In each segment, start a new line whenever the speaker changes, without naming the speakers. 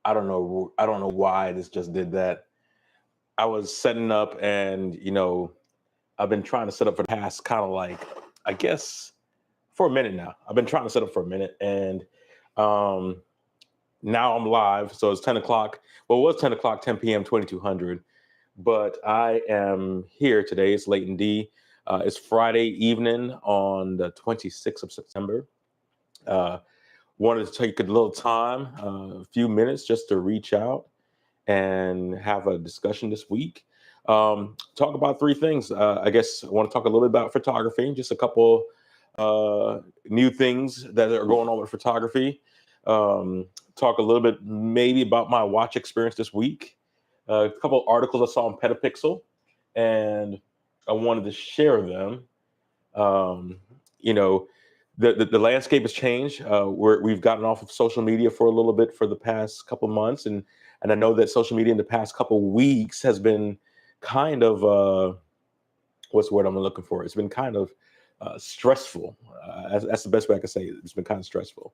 I don't know. I don't know why this just did that. I was setting up, and I've been trying to set up for the past kind of like, I guess, for a minute now. I've been trying to set up for a minute, and um, now I'm live. So it's 10 o'clock. Well, it was 10 o'clock, 10 p.m., 2200. But I am here today. It's Leighton D. It's Friday evening on the 26th of September. Uh, Wanted to take a little time, a few minutes, just to reach out and have a discussion this week. Talk about three things. I guess I want to talk a little bit about photography, just a couple new things that are going on with photography. Talk a little bit maybe about my watch experience this week. A couple articles I saw on Petapixel, and I wanted to share them. Um, you know, the landscape has changed. We've gotten off of social media for a little bit for the past couple months, and I know that social media in the past couple weeks has been kind of what's the word I'm looking for? It's been kind of stressful. That's the best way I can say it. It's been kind of stressful.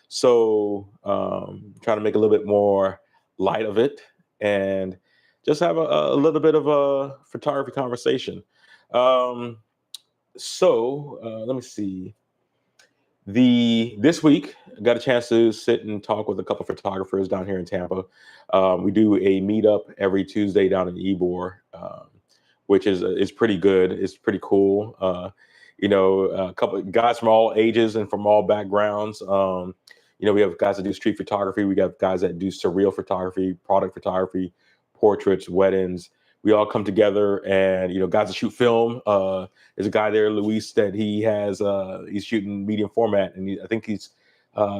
So trying to make a little bit more light of it and just have a little bit of a photography conversation. Um, Let me see. This week I got a chance to sit and talk with a couple of photographers down here in Tampa. We do a meetup every Tuesday down in Ybor, which is pretty good. It's pretty cool. A couple of guys from all ages and from all backgrounds. We have guys that do street photography. We got guys that do surreal photography, product photography, portraits, weddings. We all come together, and guys that shoot film. There's a guy there, Luis, that he's shooting medium format, and I think he's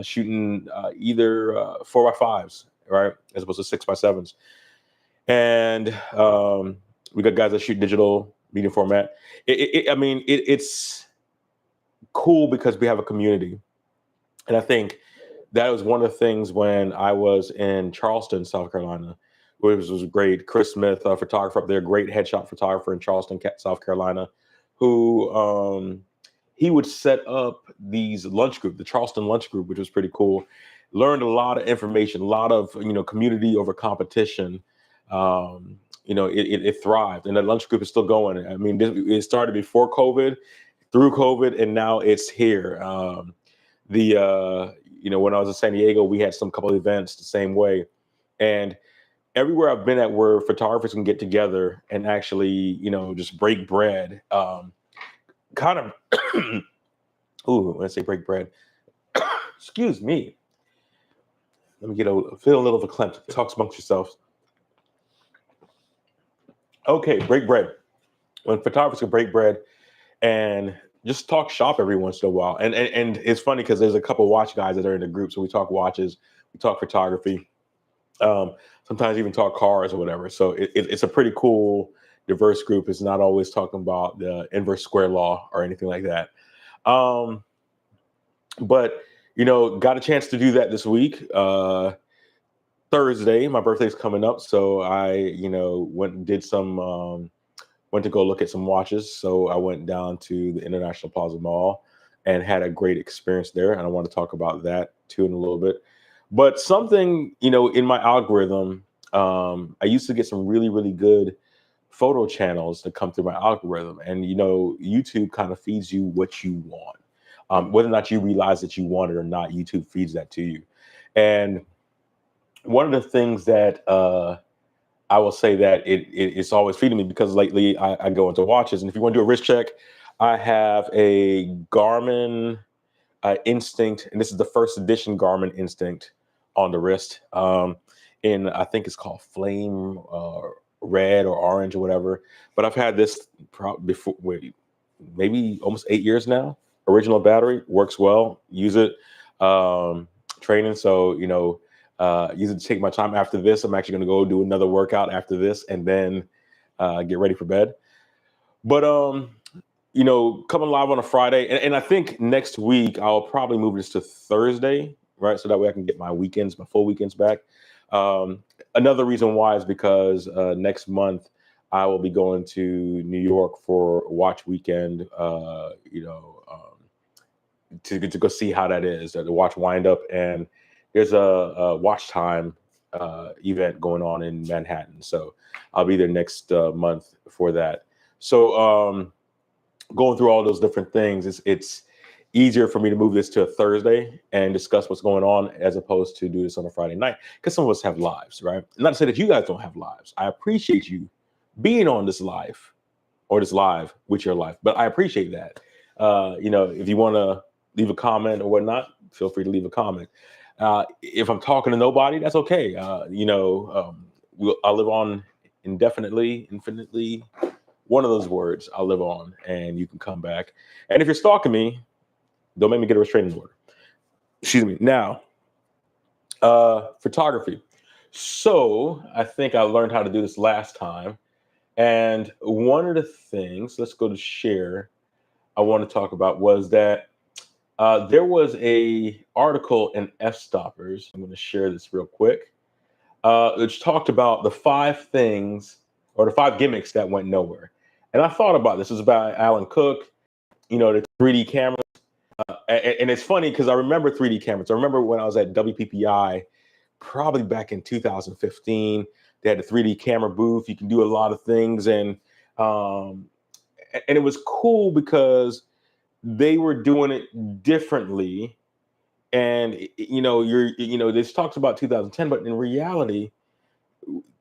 shooting either 4x5s, right, as opposed to 6x7s. And we got guys that shoot digital medium format. It's cool because we have a community, and I think that was one of the things when I was in Charleston, South Carolina, which was great. Chris Smith, a photographer up there, great headshot photographer in Charleston, South Carolina, who he would set up these lunch group, the Charleston lunch group, which was pretty cool. Learned a lot of information, a lot of community over competition. It thrived, and the lunch group is still going. I mean, it started before COVID, through COVID, and now it's here. When I was in San Diego, we had some couple of events the same way, and everywhere I've been at where photographers can get together and actually, just break bread, kind of, ooh, when I say break bread, excuse me. Let me feel a little verklempt. Talk amongst yourselves. Okay, break bread. When photographers can break bread and just talk shop every once in a while. And it's funny because there's a couple watch guys that are in the group. So we talk watches, we talk photography, sometimes even talk cars or whatever. So it's a pretty cool, diverse group. It's not always talking about the inverse square law or anything like that. But got a chance to do that this week. Thursday, my birthday's coming up. So I, went and did went to go look at some watches. So I went down to the International Plaza Mall and had a great experience there. And I want to talk about that too in a little bit. But something, in my algorithm, I used to get some really, really good photo channels that come through my algorithm. And, YouTube kind of feeds you what you want. Whether or not you realize that you want it or not, YouTube feeds that to you. And one of the things that I will say that it's always feeding me, because lately I go into watches. And if you want to do a wrist check, I have a Garmin Instinct, and this is the first edition Garmin Instinct on the wrist. And I think it's called Flame Red or Orange or whatever. But I've had this before, maybe almost 8 years now. Original battery, works well. Use it. Training, so use it to take my time after this. I'm actually going to go do another workout after this, and then get ready for bed. But coming live on a Friday, and I think next week I'll probably move this to Thursday, right? So that way I can get my full weekends back. Another reason why is because next month I will be going to New York for Watch Weekend. To go see how that is, the watch wind up, and there's a watch time event going on in Manhattan. So I'll be there next month for that. So going through all those different things, it's easier for me to move this to a Thursday and discuss what's going on as opposed to do this on a Friday night because some of us have lives, right? Not to say that you guys don't have lives. I appreciate you being on this live or this live with your life, but I appreciate that. If you want to leave a comment or whatnot, feel free to leave a comment. If I'm talking to nobody, that's okay. I'll live on indefinitely, infinitely. One of those words I'll live on, and you can come back. And if you're stalking me, don't make me get a restraining order. Excuse me. Now, photography. So I think I learned how to do this last time. And one of the things, let's go to share, I want to talk about was that there was a article in F-Stoppers. I'm going to share this real quick, which talked about the 5 things or the 5 gimmicks that went nowhere. And I thought about this. It was about Alan Cook, the 3D cameras. And it's funny because I remember 3D cameras. I remember when I was at WPPI, probably back in 2015, they had a 3D camera booth. You can do a lot of things. And it was cool because they were doing it differently. And, this talks about 2010, but in reality,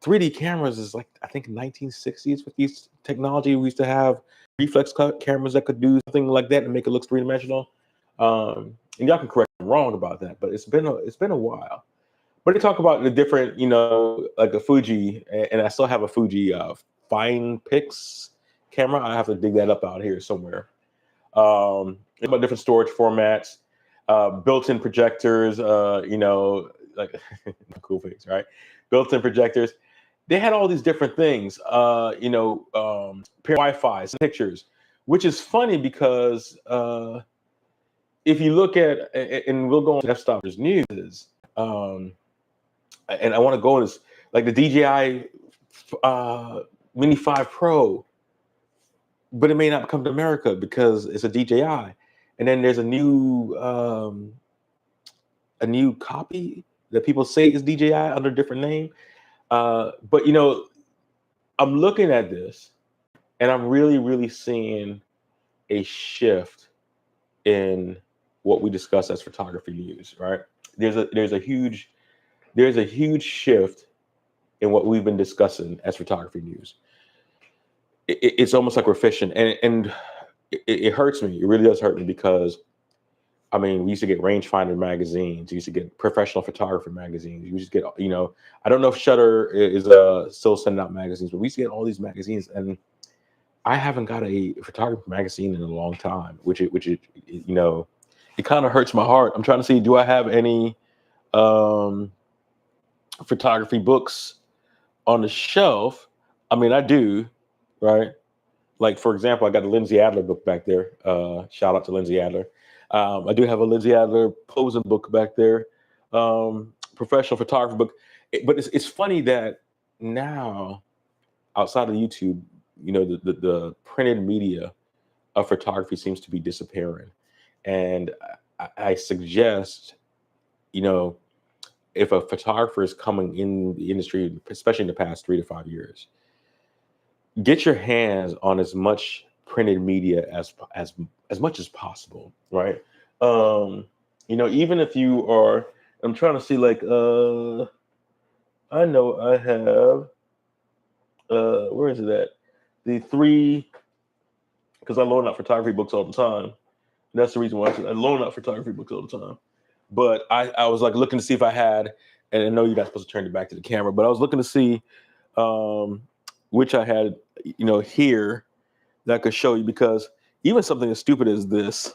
3D cameras is like, I think 1960s, 50s technology. We used to have reflex cameras that could do something like that and make it look 3-dimensional. And y'all can correct me wrong about that, but it's been a while. But they talk about the different, like a Fuji, and I still have a Fuji Fine Pix camera. I have to dig that up out here somewhere. About different storage formats, built-in projectors, like cool things, right? Built-in projectors. They had all these different things, Wi-Fi, pictures, which is funny because if you look at, and we'll go on to F-Stoppers News, and I want to go on this, like the DJI Mini 5 Pro, but it may not come to America because it's a DJI. And then there's a new copy that people say is DJI under a different name. But I'm looking at this and I'm really, really seeing a shift in what we discuss as photography news, right? There's a huge shift in what we've been discussing as photography news. It's almost like we're fishing, and it hurts me. It really does hurt me because, I mean, we used to get rangefinder magazines. We used to get professional photography magazines. You just get, I don't know if Shutter is still sending out magazines, but we used to get all these magazines, and I haven't got a photography magazine in a long time, which it kind of hurts my heart. I'm trying to see, do I have any photography books on the shelf? I mean, I do, right? Like, for example, I got a Lindsay Adler book back there. Shout out to Lindsay Adler. I do have a Lindsay Adler posing book back there, professional photography book. But it's funny that now, outside of YouTube, the printed media of photography seems to be disappearing. And I suggest, if a photographer is coming in the industry, especially in the past 3 to 5 years, get your hands on as much printed media as much as possible, right? Even if you are, I'm trying to see, like, I know I have, where is it at? The 3, because I loan out photography books all the time. That's the reason why I loan out photography books all the time. But I was like looking to see if I had, and I know you're not supposed to turn it back to the camera, but I was looking to see which I had, here that I could show you, because even something as stupid as this,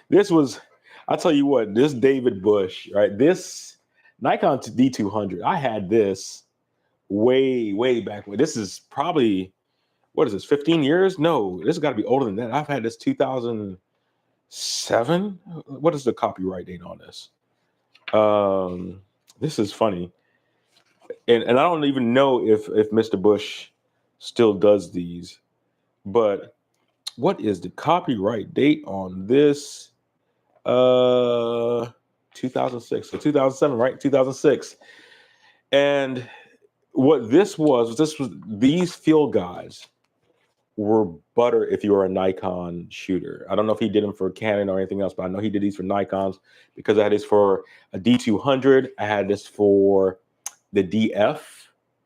this was, I'll tell you what, this David Bush, right? This Nikon D200, I had this way, way back when. This is probably, what is this, 15 years? No, this has got to be older than that. I've had this 2007. What is the copyright date on this? This is funny. And I don't even know if Mr. Bush still does these, but what is the copyright date on this? 2006, so 2007, right? 2006. And what this was these field guides were butter if you were a Nikon shooter. I don't know if he did them for Canon or anything else, but I know he did these for Nikons because I had this for a D200. I had this for the DF,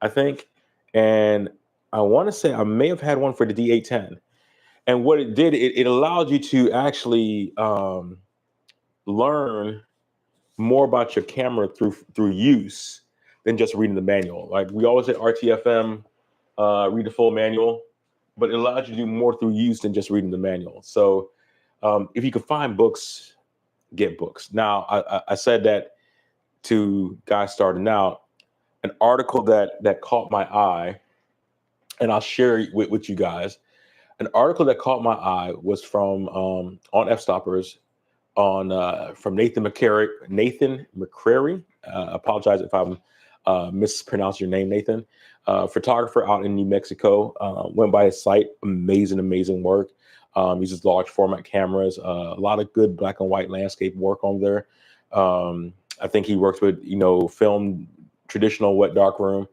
I think. And I want to say I may have had one for the D810. And what it did, it allowed you to actually learn more about your camera through use than just reading the manual. Like we always said, RTFM, read the full manual, but it allows you to do more through use than just reading the manual. So if you can find books, get books. Now, I said that to guys starting out. An article that caught my eye, and I'll share it with you guys. An article that caught my eye was from on F Stoppers from Nathan McCrary. Nathan McCrary. Apologize if I'm mispronounced your name, Nathan. Photographer out in New Mexico. Went by his site. Amazing work. Uses large format cameras. A lot of good black and white landscape work on there. I think he works with film, traditional wet dark room.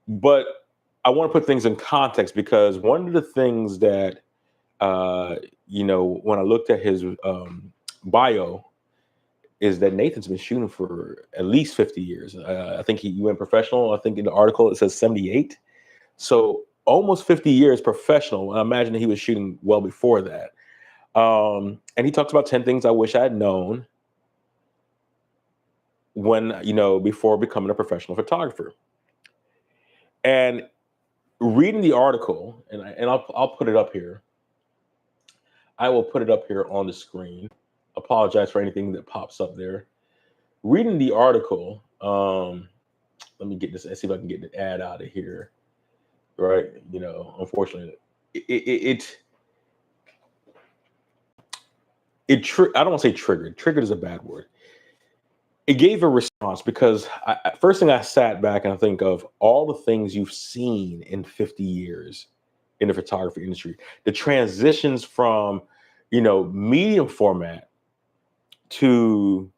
But I want to put things in context because one of the things that when I looked at his bio is that Nathan's been shooting for at least 50 years. I think he went professional. I think in the article it says 78. So almost 50 years professional. I imagine that he was shooting well before that. And he talks about 10 things I wish I had known when, before becoming a professional photographer. And reading the article, and I'll put it up here. I will put it up here on the screen. Apologize for anything that pops up there. Reading the article, let me get this. Let's see if I can get the ad out of here. Right, unfortunately, I don't want to say triggered. Triggered is a bad word. It gave a response because first thing I sat back and I think of all the things you've seen in 50 years in the photography industry, the transitions from, medium format to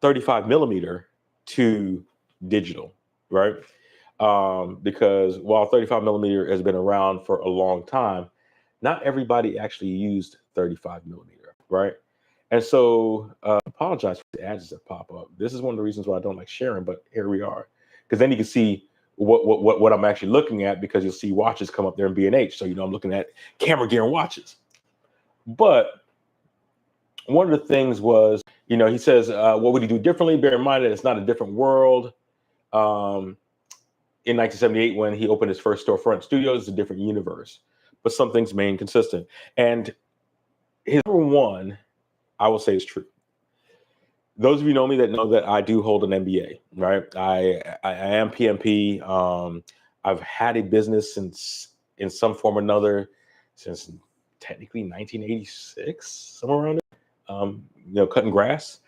35 millimeter to digital, right? Because while 35 millimeter has been around for a long time, not everybody actually used 35 millimeter, right? And so, apologize for the ads that pop up. This is one of the reasons why I don't like sharing, but here we are. Because then you can see what I'm actually looking at, because you'll see watches come up there in B&H. So, I'm looking at camera gear and watches. But one of the things was, he says, what would he do differently? Bear in mind that it's not a different world. In 1978, when he opened his first storefront studios, it's a different universe. But some things remain consistent. And his number one, I will say, is true. Those of you know me that know that I do hold an MBA, right? I am PMP. I've had a business in some form or another since technically 1986, somewhere around there. Cutting grass,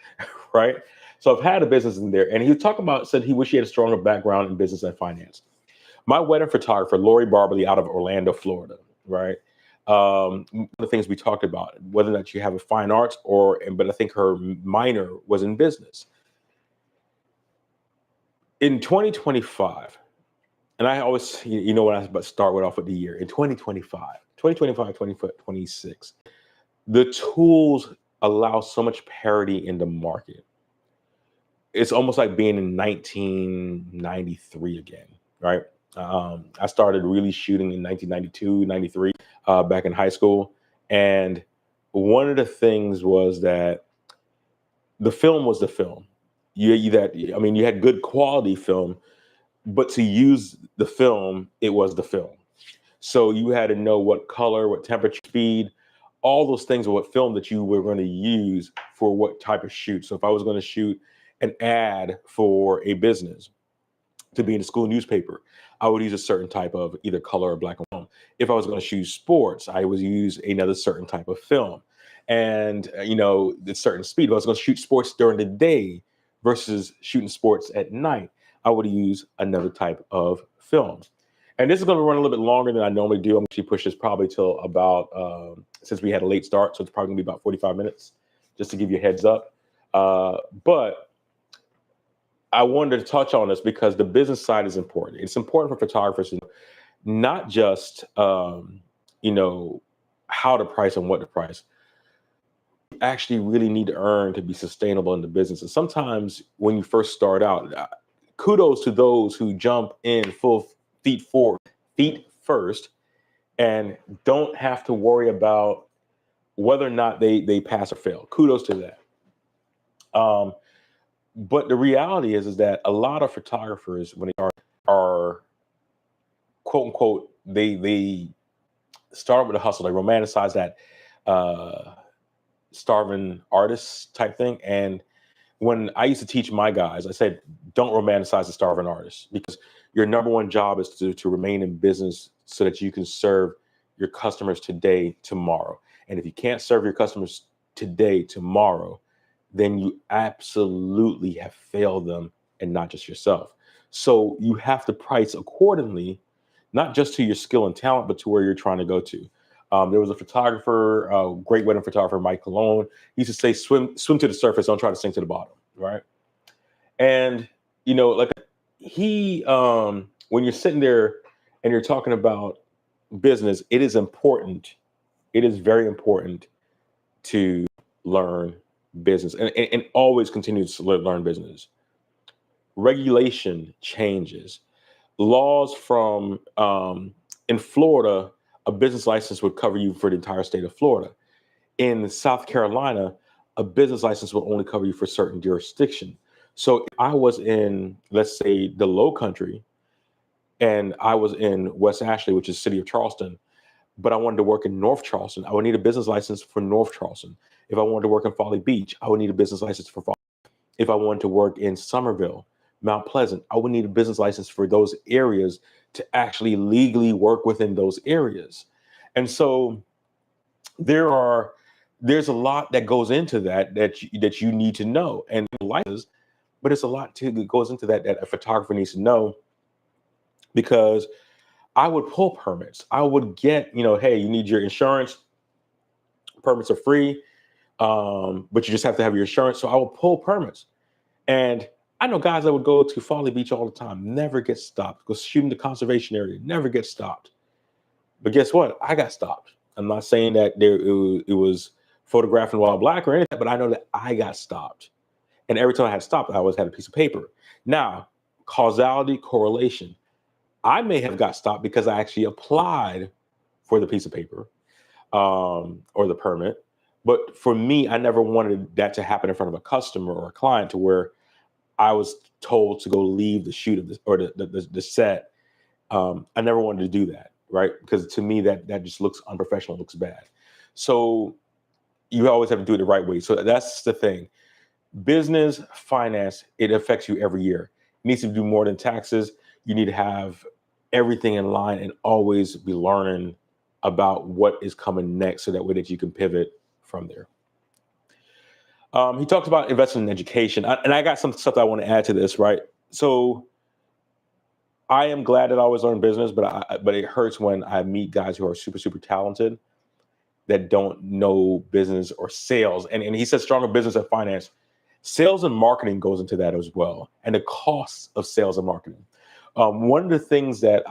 right? So I've had a business in there. And he said he wished he had a stronger background in business and finance. My wedding photographer, Lori Barberly, out of Orlando, Florida, right? One of the things we talked about, whether or not you have a fine arts but I think her minor was in business. In 2025, and I always, when I start off with the year, in 2026, the tools allow so much parity in the market. It's almost like being in 1993 again, right? I started really shooting in 1992, 93, back in high school. And one of the things was that the film was the film. You had good quality film, but to use the film, it was the film. So you had to know what color, what temperature, speed, all those things are what film that you were going to use for what type of shoot. So if I was going to shoot an ad for a business to be in the school newspaper, I would use a certain type of either color or black and white. If I was going to shoot sports, I would use another certain type of film. And, the certain speed. If I was going to shoot sports during the day versus shooting sports at night, I would use another type of film. And this is going to run a little bit longer than I normally do. I'm actually push this probably till about, since we had a late start, so it's probably going to be about 45 minutes, just to give you a heads up. But I wanted to touch on this because the business side is important. It's important for photographers to know not just you know how to price and what to price. You actually really need to earn to be sustainable in the business. And sometimes when you first start out, kudos to those who jump in full feet forward, feet first, and don't have to worry about whether or not they pass or fail. Kudos to that. Um, but the reality is that a lot of photographers, when they are quote unquote, they start with a hustle. They romanticize that uh, starving artist type thing. And when I used to teach my guys, I said, don't romanticize the starving artist, because your number one job is to remain in business so that you can serve your customers today, tomorrow. And if you can't serve your customers today, tomorrow, then you absolutely have failed them, and not just yourself. So you have to price accordingly, not just to your skill and talent, but to where you're trying to go to. There was a photographer, great wedding photographer, Mike Cologne. He used to say, swim to the surface, don't try to sink to the bottom, right? And, like when you're sitting there and you're talking about business, it is important. It is very important to learn business and always continue to learn business. Regulation changes. Laws from in Florida, a business license would cover you for the entire state of Florida. In South Carolina, a business license will only cover you for certain jurisdiction. So if I was in, let's say, the Low Country, and I was in West Ashley, which is the city of Charleston, but I wanted to work in North Charleston, I would need a business license for North Charleston. If I wanted to work in Folly Beach, I would need a business license for Folly. If I wanted to work in Somerville, Mount Pleasant, I would need a business license for those areas to actually legally work within those areas. And so there's a lot that goes into that you need to know, and license, but it's a lot too that goes into that a photographer needs to know, because I would pull permits. I would get, hey, you need your insurance. Permits are free, but you just have to have your insurance. So I would pull permits. And I know guys that would go to Folly Beach all the time, never get stopped. Go shoot in the conservation area, never get stopped. But guess what? I got stopped. I'm not saying that it was photographing while black or anything, but I know that I got stopped. And every time I had stopped, I always had a piece of paper. Now, causality, correlation. I may have got stopped because I actually applied for the piece of paper or the permit. But for me, I never wanted that to happen in front of a customer or a client, to where I was told to go leave the shoot of this or the set. I never wanted to do that, right? Because to me, that just looks unprofessional, looks bad. So you always have to do it the right way. So that's the thing. Business, finance, it affects you every year. It needs to do more than taxes. You need to have everything in line and always be learning about what is coming next, so that way that you can pivot from there. He talks about investing in education, and I got some stuff that I want to add to this, right? So I am glad that I always learn business, but it hurts when I meet guys who are super, super talented that don't know business or sales. And he says stronger business and finance. Sales and marketing goes into that as well, and the costs of sales and marketing. One of the things that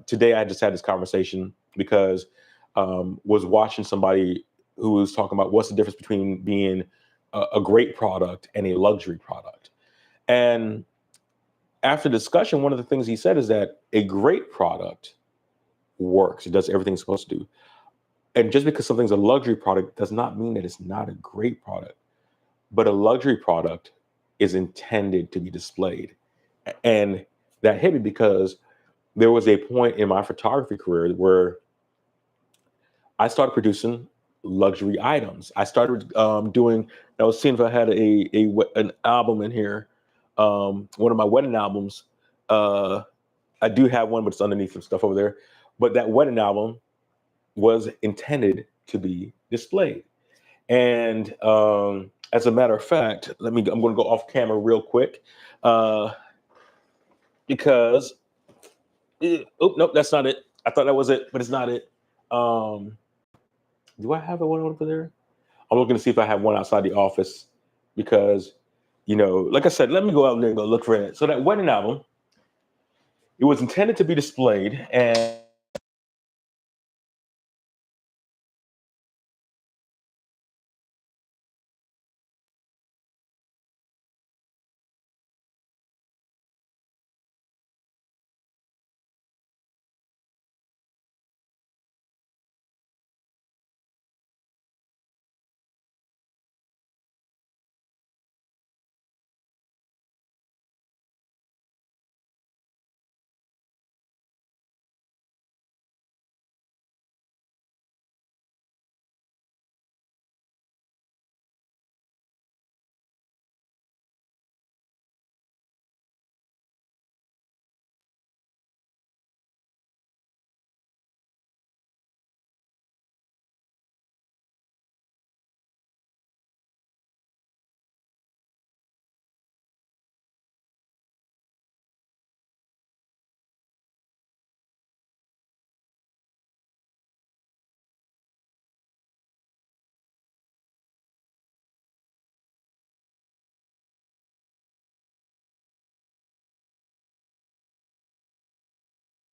today I just had this conversation because was watching somebody who was talking about what's the difference between being a great product and a luxury product. And after discussion, one of the things he said is that a great product works. It does everything it's supposed to do. And just because something's a luxury product does not mean that it's not a great product. But a luxury product is intended to be displayed. And that hit me because there was a point in my photography career where I started producing luxury items. I started doing. I was seeing if I had an album in here. One of my wedding albums. I do have one, but it's underneath some stuff over there. But that wedding album was intended to be displayed. And as a matter of fact, I'm going to go off camera real quick because. Nope, that's not it. I thought that was it, but it's not it. Do I have one over there? I'm looking to see if I have one outside the office because, like I said, let me go out there and go look for it. So that wedding album, it was intended to be displayed, and